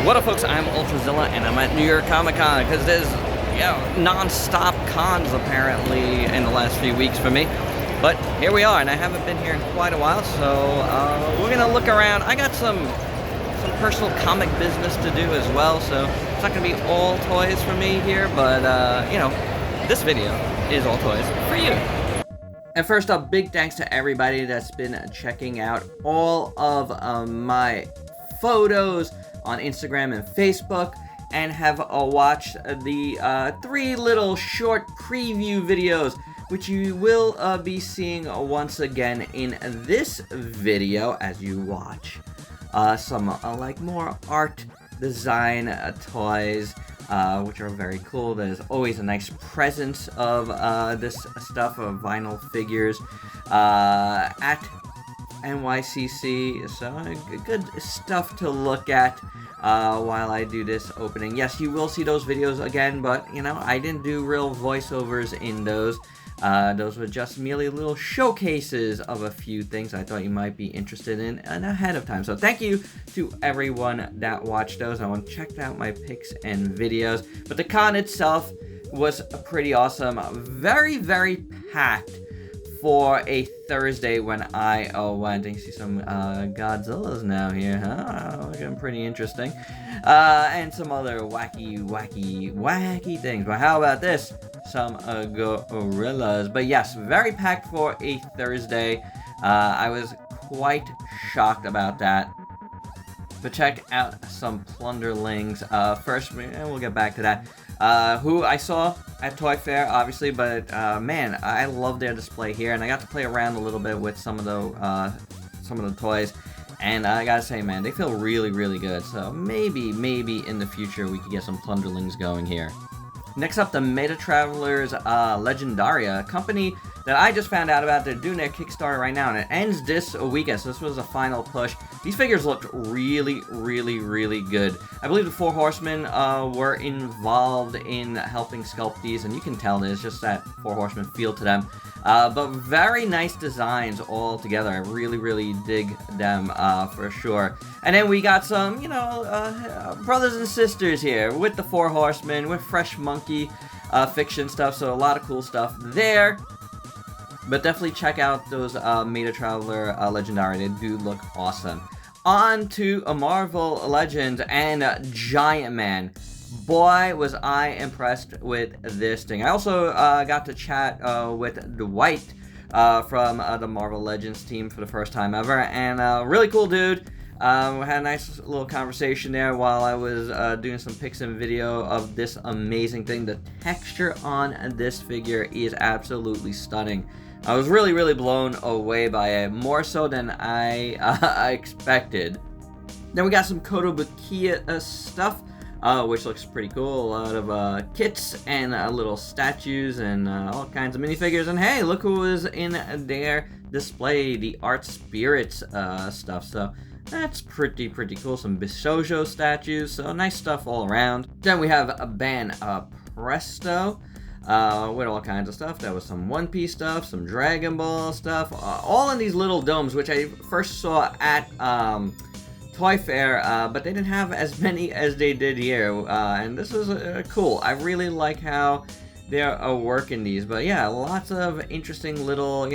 What up, folks? I'm ULTRAZILLA, and I'm at New York Comic Con because there's, non-stop cons apparently in the last few weeks for me. But here we are, and I haven't been here in quite a while, so we're gonna look around. I got some personal comic business to do as well, so it's not gonna be all toys for me here, but this video is all toys for you. And first up, big thanks to everybody that's been checking out all of my photos on Instagram and Facebook, and have watched the 3 little short preview videos, which you will be seeing once again in this video as you watch some like more art design toys, which are very cool. There's always a nice presence of this stuff of vinyl figures at NYCC, so good stuff to look at while I do this opening. Yes, you will see those videos again, but I didn't do real voiceovers in those. Those were just merely little showcases of a few things I thought you might be interested in and ahead of time. So thank you to everyone that watched those. I want to check out my pics and videos. But the con itself was pretty awesome. Very, very packed for a Thursday when I went. And you see some Godzillas now here, huh? Looking pretty interesting. And some other wacky things. But how about this? Some gorillas. But yes, very packed for a Thursday. I was quite shocked about that. But check out some plunderlings. First, and we'll get back to that. Who I saw at Toy Fair, obviously, but man, I love their display here, and I got to play around a little bit with some of the toys, and I gotta say, man, they feel really, really good. So maybe in the future we could get some plunderlings going here. Next up, the Meta Travelers Legendaria, a company that I just found out about. They're doing their Kickstarter right now, and it ends this weekend, so this was a final push. These figures looked really, really, really good. I believe the 4 Horsemen were involved in helping sculpt these, and you can tell there's just that 4 Horsemen feel to them. But very nice designs all together. I really, really dig them for sure. And then we got some, brothers and sisters here with the 4 Horsemen, with Fresh Monkey fiction stuff, so a lot of cool stuff there. But definitely check out those Meta Traveler Legendary. They do look awesome. On to a Marvel Legends and Giant Man. Boy, was I impressed with this thing. I also got to chat with Dwight from the Marvel Legends team for the first time ever. And really cool dude. We had a nice little conversation there while I was doing some pics and video of this amazing thing. The texture on this figure is absolutely stunning. I was really, really blown away by it, more so than I expected. Then we got some Kotobukiya stuff, which looks pretty cool. A lot of kits and little statues and all kinds of minifigures. And hey, look who was in their display, the Art Spirits stuff. So that's pretty cool. Some Bishojo statues, so nice stuff all around. Then we have a Ban Presto. With all kinds of stuff. There was some One Piece stuff, some Dragon Ball stuff, all in these little domes, which I first saw at Toy Fair, but they didn't have as many as they did here, and this is cool. I really like how they're working these, but yeah, lots of interesting little,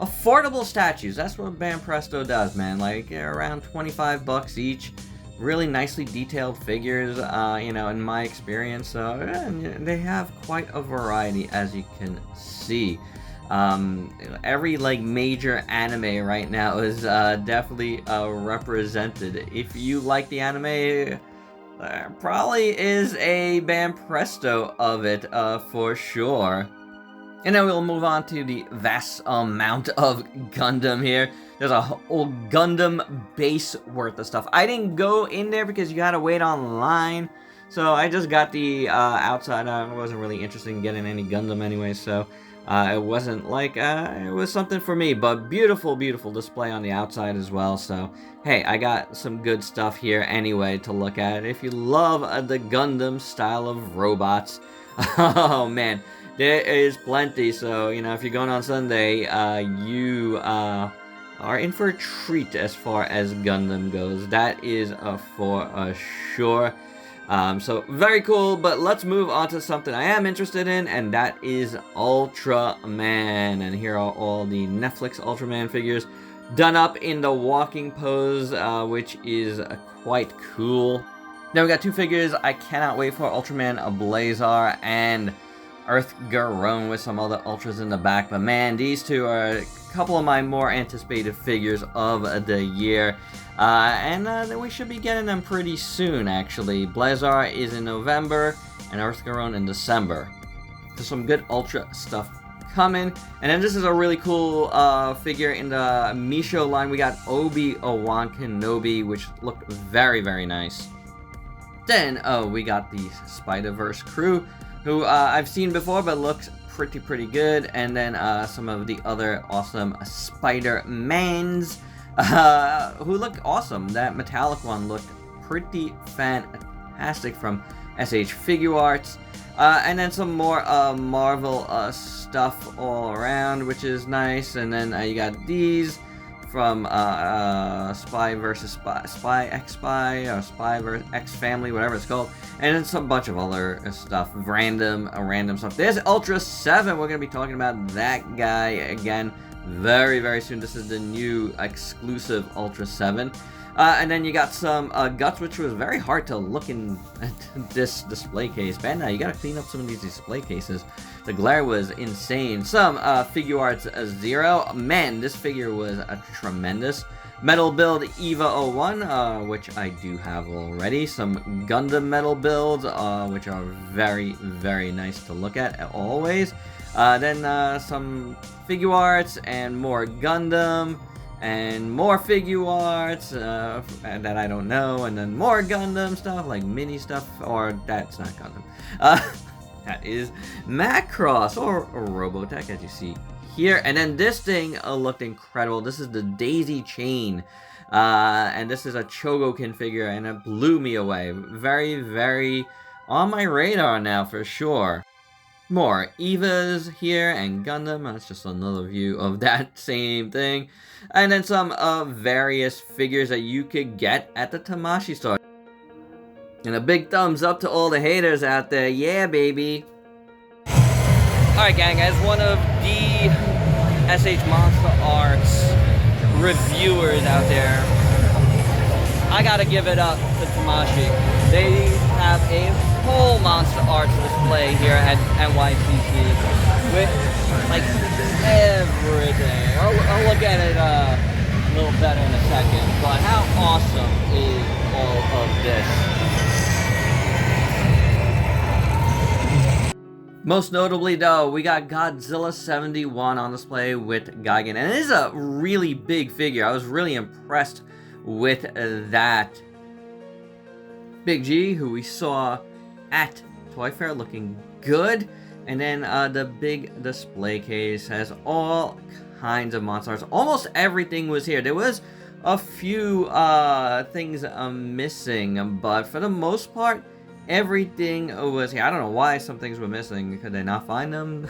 affordable statues. That's what Ban Presto does, man. Like, around 25 bucks each. Really nicely detailed figures, in my experience. So they have quite a variety, as you can see. Every major anime right now is definitely represented. If you like the anime, there probably is a Ban Presto of it for sure. And then we'll move on to the vast amount of Gundam here. There's a whole Gundam base worth of stuff. I didn't go in there because you gotta wait online. So I just got the outside. I wasn't really interested in getting any Gundam anyway, so it wasn't it was something for me. But beautiful, beautiful display on the outside as well. So hey, I got some good stuff here anyway to look at. If you love the Gundam style of robots, oh man. There is plenty, so, if you're going on Sunday, you are in for a treat as far as Gundam goes. That is for sure. So very cool, but let's move on to something I am interested in, and that is Ultraman. And here are all the Netflix Ultraman figures done up in the walking pose, which is quite cool. Then we got two figures I cannot wait for, Ultraman Blazar and Earth Garone with some other Ultras in the back. But man, these two are a couple of my more anticipated figures of the year. And we should be getting them pretty soon, actually. Blazar is in November, and Earth Garone in December. So some good Ultra stuff coming. And then this is a really cool figure in the Misho line. We got Obi-Wan Kenobi, which looked very, very nice. Then, we got the Spider-Verse crew, who I've seen before, but looks pretty good. And then some of the other awesome Spider-Mans, who look awesome. That metallic one looked pretty fantastic from SH Figure Arts. And then some more Marvel stuff all around, which is nice. And then you got these from Spy vs. Spy X Spy, or Spy vs. X Family, whatever it's called. And then some bunch of other stuff, random stuff. There's Ultra 7. We're going to be talking about that guy again very soon. This is the new exclusive Ultra 7. And then you got some Guts, which was very hard to look in this display case. Bandai, you gotta clean up some of these display cases. The glare was insane. Some Figure Arts Zero. Man, this figure was tremendous. Metal build Eva 01, which I do have already. Some Gundam metal builds, which are very nice to look at always. Then some Figure Arts and more Gundam. And more Figure Arts that I don't know, and then more Gundam stuff, like mini stuff, or that's not Gundam. That is Macross, or Robotech, as you see here. And then this thing looked incredible. This is the Daisy Chain, and this is a Chogokin figure, and it blew me away. Very on my radar now, for sure. More Evas here and Gundam. That's just another view of that same thing. And then some various figures that you could get at the Tamashii store. And a big thumbs up to all the haters out there. Yeah, baby. Alright, gang, as one of the SH MonsterArts reviewers out there, I gotta give it up to Tamashii. They have a whole MonsterArts display here at NYCC with, like, everything. I'll look at it a little better in a second, but how awesome is all of this? Most notably, though, we got Godzilla 71 on display with Gigan, and it is a really big figure. I was really impressed with that. Big G, who we saw at Toy Fair, looking good. And then the big display case has all kinds of MonsterArts. Almost everything was here. There was a few things missing, but for the most part, everything was here. I don't know why some things were missing. Could they not find them?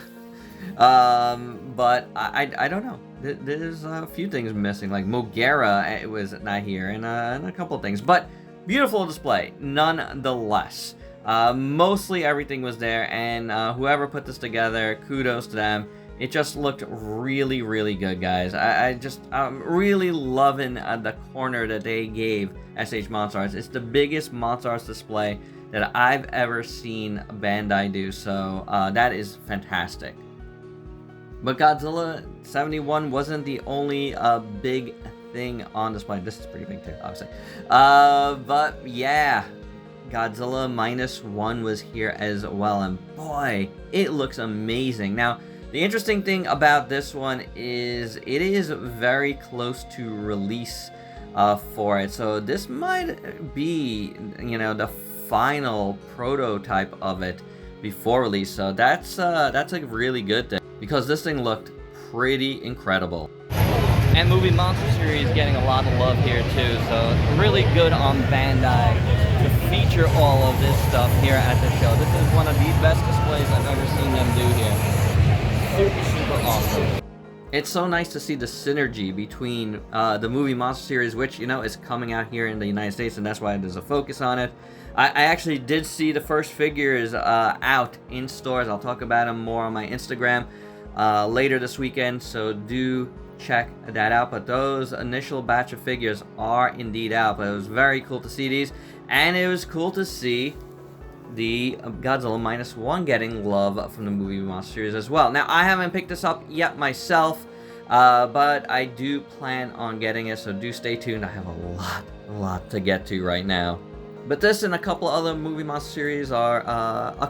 But I don't know. There's a few things missing, like Mogera, it was not here, and a couple of things. But beautiful display, nonetheless. Mostly everything was there, and whoever put this together, kudos to them. It just looked really good, guys. I'm really loving the corner that they gave SH MonsterArts. It's the biggest MonsterArts display that I've ever seen Bandai do, so that is fantastic. But Godzilla 71 wasn't the only big thing on display. This is pretty big too, obviously. But yeah, Godzilla -1 was here as well, and boy, it looks amazing. Now, the interesting thing about this one is it is very close to release for it, so this might be, you know, the final prototype of it before release. So that's a really good thing, because this thing looked pretty incredible. And Movie Monster Series getting a lot of love here too, so really good on Bandai to feature all of this stuff here at the show. This is one of the best displays I've ever seen them do here. Super awesome. It's so nice to see the synergy between the movie Monster series, which, you know, is coming out here in the United States, and that's why there's a focus on it. I actually did see the first figures out in stores. I'll talk about them more on my Instagram later this weekend, so do check that out. But those initial batch of figures are indeed out, but it was very cool to see these, and it was cool to see the Godzilla -1 getting love from the movie Monster series as well. Now, I haven't picked this up yet myself, but I do plan on getting it, so do stay tuned. I have a lot to get to right now. But this and a couple other movie Monster series are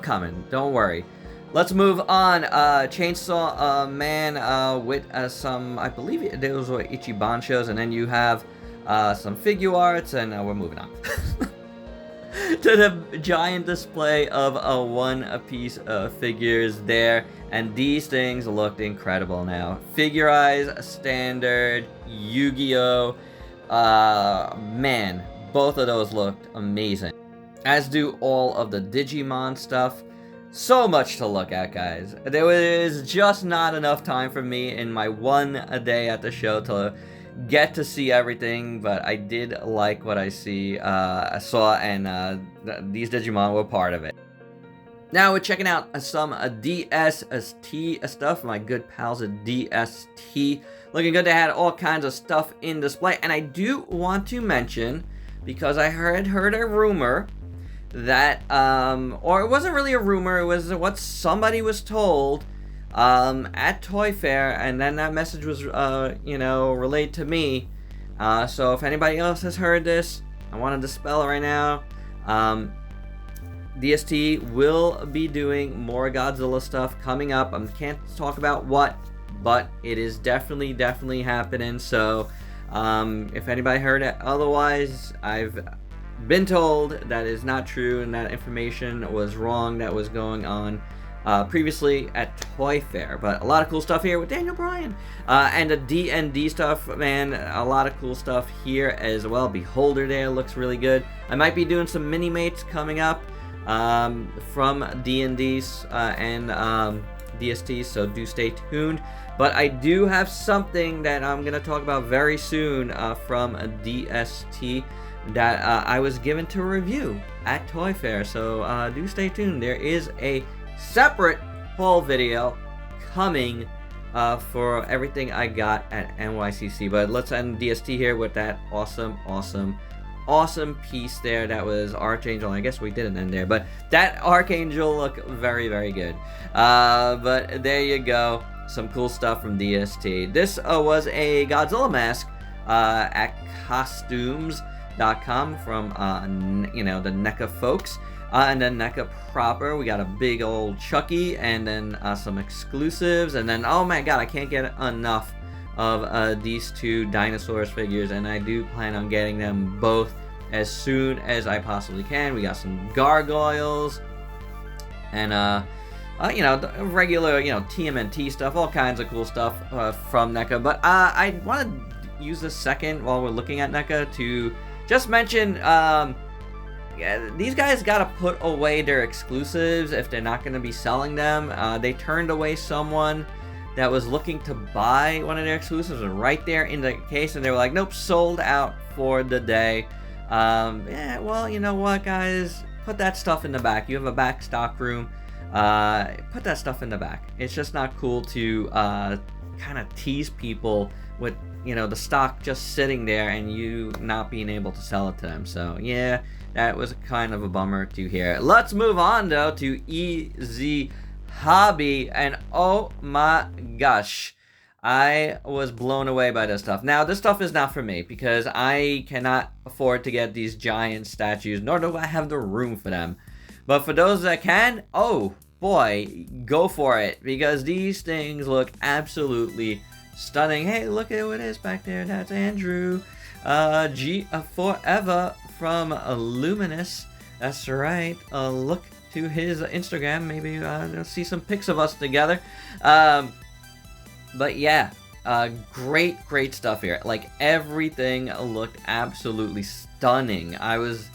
coming, don't worry. Let's move on. Chainsaw Man with some, I believe those were Ichiban shows, and then you have some figure arts, and we're moving on. To the giant display of one-piece figures there, and these things looked incredible now. Figurize, Standard, Yu-Gi-Oh! Man, both of those looked amazing. As do all of the Digimon stuff. So much to look at, guys. There was just not enough time for me in my one day at the show to get to see everything, but I did like what I saw, and these Digimon were part of it. Now we're checking out some DST stuff, my good pals at DST. Looking good. They had all kinds of stuff in display, and I do want to mention, because I heard a rumor that, or it wasn't really a rumor, it was what somebody was told at Toy Fair, and then that message was, you know, relayed to me. So if anybody else has heard this, I want to dispel it right now. DST will be doing more Godzilla stuff coming up. I can't talk about what, but it is definitely happening. So if anybody heard it otherwise, I've been told that is not true, and that information was wrong that was going on previously at Toy Fair. But a lot of cool stuff here with Daniel Bryan, and the D&D stuff, man. A lot of cool stuff here as well. Beholder there looks really good. I might be doing some mini mates coming up from D&D's and DST, so do stay tuned. But I do have something that I'm gonna talk about very soon from DST that I was given to review at Toy Fair, so do stay tuned. There is a separate haul video coming for everything I got at NYCC. But let's end DST here with that awesome piece there. That was Archangel. I guess we didn't end there, but that Archangel looked very good. But there you go, some cool stuff from DST. This was a Godzilla mask at costumes.com from you know, the NECA folks. And then NECA proper, we got a big old Chucky, and then some exclusives, and then, oh my god, I can't get enough of these two dinosaurs figures, and I do plan on getting them both as soon as I possibly can. We got some gargoyles, and you know, the regular, you know, TMNT stuff, all kinds of cool stuff from NECA. But I want to use this second while we're looking at NECA to just mention, yeah, these guys gotta put away their exclusives if they're not gonna be selling them. They turned away someone that was looking to buy one of their exclusives right there in the case, and they were like, nope, sold out for the day. Yeah, well, you know what, guys? Put that stuff in the back. You have a back stock room. Put that stuff in the back. It's just not cool to kind of tease people with, you know, the stock just sitting there and you not being able to sell it to them. So, yeah, that was kind of a bummer to hear. Let's move on, though, to Easy Hobby, and oh my gosh, I was blown away by this stuff. Now, this stuff is not for me because I cannot afford to get these giant statues, nor do I have the room for them. But for those that can, oh boy, go for it, because these things look absolutely stunning. Hey, look at what it is back there. That's Andrew G Forever from Luminous. That's right. Look to his Instagram. Maybe you'll see some pics of us together. But yeah, great stuff here. Like, everything looked absolutely stunning. I was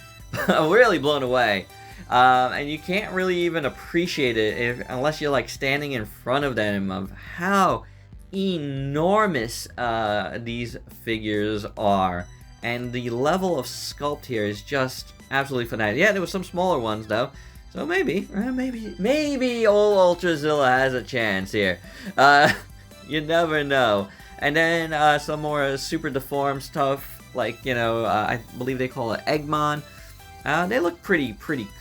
really blown away. And you can't really even appreciate it unless you're like standing in front of them, of how enormous these figures are. And the level of sculpt here is just absolutely phenomenal. Yeah, there were some smaller ones though. So maybe old ULTRAZILLA has a chance here. You never know. And then some more super deformed stuff, like, you know, I believe they call it Eggman. They look pretty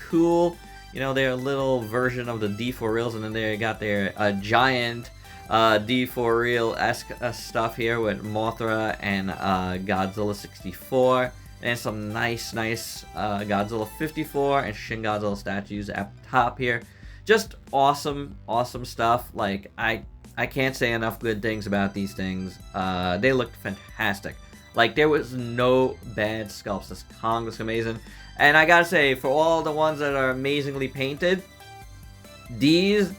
cool. You know, they're a little version of the D4 reels, and then they got their giant D4 reel-esque stuff here with Mothra and Godzilla 64. And some nice Godzilla 54 and Shin Godzilla statues at the top here. Just awesome stuff. Like, I can't say enough good things about these things. They looked fantastic. Like, there was no bad sculpts. This Kong looks amazing. And I gotta say, for all the ones that are amazingly painted, these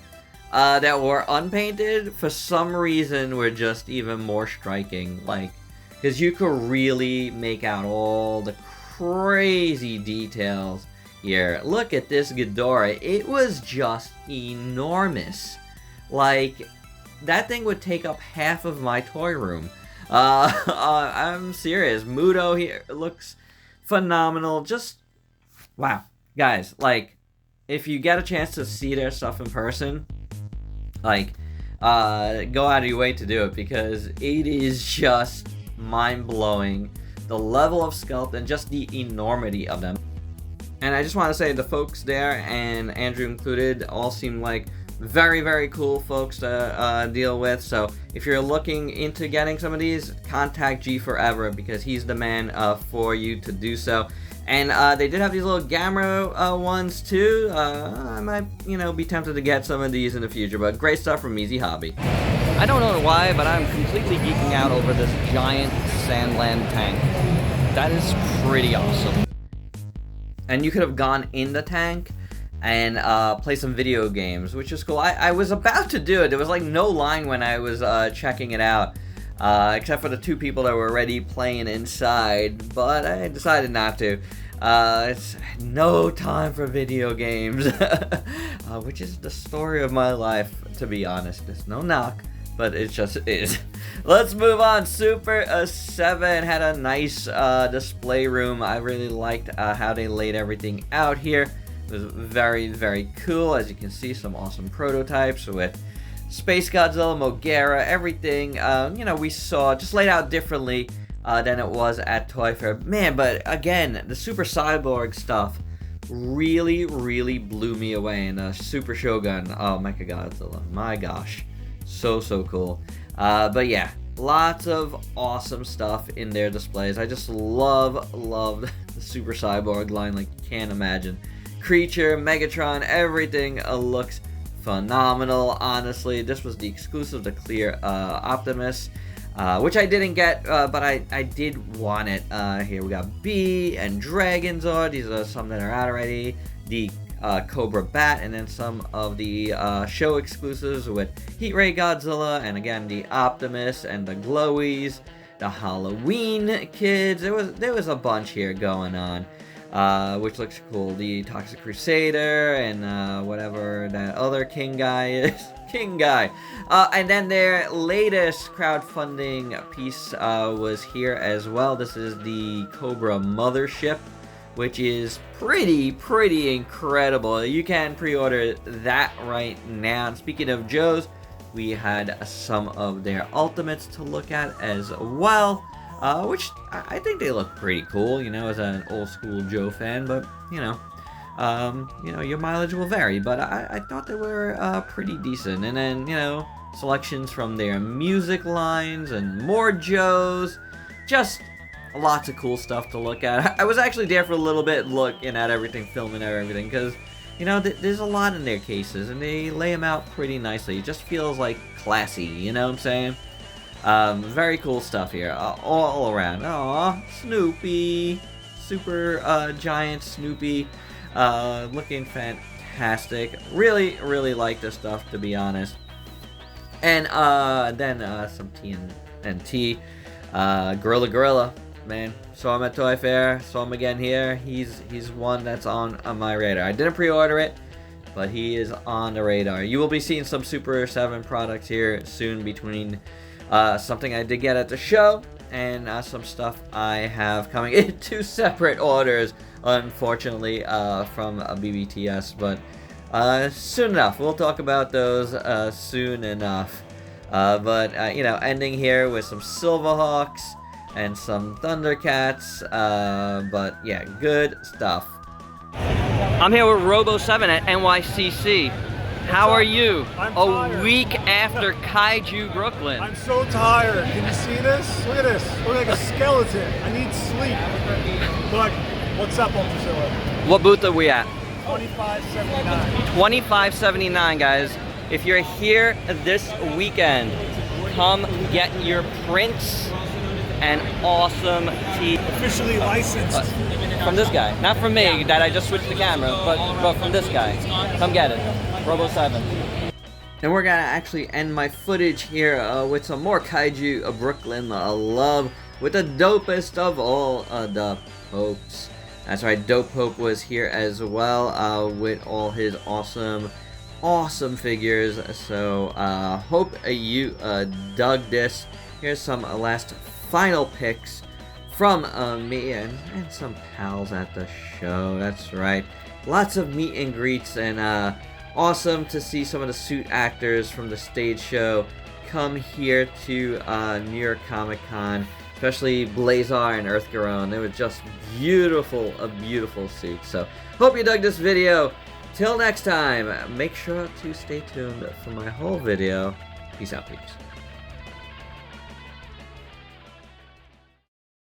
that were unpainted, for some reason, were just even more striking. Like, because you could really make out all the crazy details here. Look at this Ghidorah. It was just enormous. Like, that thing would take up half of my toy room. I'm serious. Muto here looks phenomenal. Just, wow. Guys, like, if you get a chance to see their stuff in person, like, go out of your way to do it, because it is just mind-blowing. The level of sculpt and just the enormity of them. And I just want to say the folks there, and Andrew included, all seem like very cool folks to deal with. So if you're looking into getting some of these, contact G Forever, because he's the man for you to do so. And they did have these little Gamera ones too. I might, you know, be tempted to get some of these in the future, but great stuff from Easy Hobby. I don't know why, but I'm completely geeking out over this giant Sandland tank. That is pretty awesome. And you could have gone in the tank and play some video games, which is cool. I was about to do it. There was like no line when I was checking it out, except for the two people that were already playing inside, but I decided not to. It's no time for video games, which is the story of my life, to be honest. There's no knock, but it just is. Let's move on. Super 7 had a nice display room. I really liked how they laid everything out here. It was very cool. As you can see, some awesome prototypes with Space Godzilla, Mogera, everything. You know, we saw just laid out differently than it was at Toy Fair. Man, but again, the Super Cyborg stuff really blew me away. And the Super Shogun, oh, Mecha Godzilla, my gosh, so cool. But yeah, lots of awesome stuff in their displays. I just love the Super Cyborg line like you can't imagine. Creature, Megatron, everything looks phenomenal. Honestly, this was the exclusive to Clear Optimus, which I didn't get, but I did want it. Here we got B and Dragon Zord. These are some that are out already. The Cobra Bat, and then some of the show exclusives with Heat Ray Godzilla, and again the Optimus and the Glowies, the Halloween kids. There was a bunch here going on, which looks cool. The Toxic Crusader and whatever that other King guy is. King guy. And then their latest crowdfunding piece was here as well. This is the Cobra Mothership, which is pretty incredible. You can pre-order that right now. And speaking of Joes, we had some of their Ultimates to look at as well, which I think they look pretty cool, you know, as an old school Joe fan, but you know, your mileage will vary, but I thought they were pretty decent. And then, you know, selections from their music lines and more Joes, just lots of cool stuff to look at. I was actually there for a little bit looking at everything, filming everything, because, you know, there's a lot in their cases, and they lay them out pretty nicely. It just feels, like, classy, you know what I'm saying? Very cool stuff here, all around. Aw, Snoopy, super giant Snoopy, looking fantastic. Really like this stuff, to be honest. And then some TNT, Gorilla. Man, saw him at Toy Fair, saw him again here. He's one that's on my radar. I didn't pre-order it, but he is on the radar. You will be seeing some Super 7 products here soon between something I did get at the show and some stuff I have coming in 2 separate orders, unfortunately, from BBTS, but soon enough. We'll talk about those soon enough. But you know, ending here with some Silverhawks and some Thundercats, but yeah, good stuff. I'm here with Robo7 at NYCC. How are you? I'm tired. A week after Kaiju Brooklyn. I'm so tired. Can you see this? Look at this. I look like a skeleton. I need sleep. But what's up, ULTRAZILLA? What booth are we at? 2579. 2579, guys. If you're here this weekend, come get your prints and awesome tee. Officially licensed. From this guy, not from me, that I just switched the camera, but from this guy. Come get it. Robo7. And we're gonna actually end my footage here with some more Kaiju Brooklyn love with the dopest of all the Popes. That's right, Dope Pope was here as well with all his awesome figures. So hope you dug this. Here's some last final picks from me and some pals at the show. That's right, lots of meet and greets, and awesome to see some of the suit actors from the stage show come here to New York Comic Con, especially Blazar and Earth Garon. They were just beautiful, a beautiful suit. So hope you dug this video. Till next time, make sure to stay tuned for my whole video. Peace out, peeps.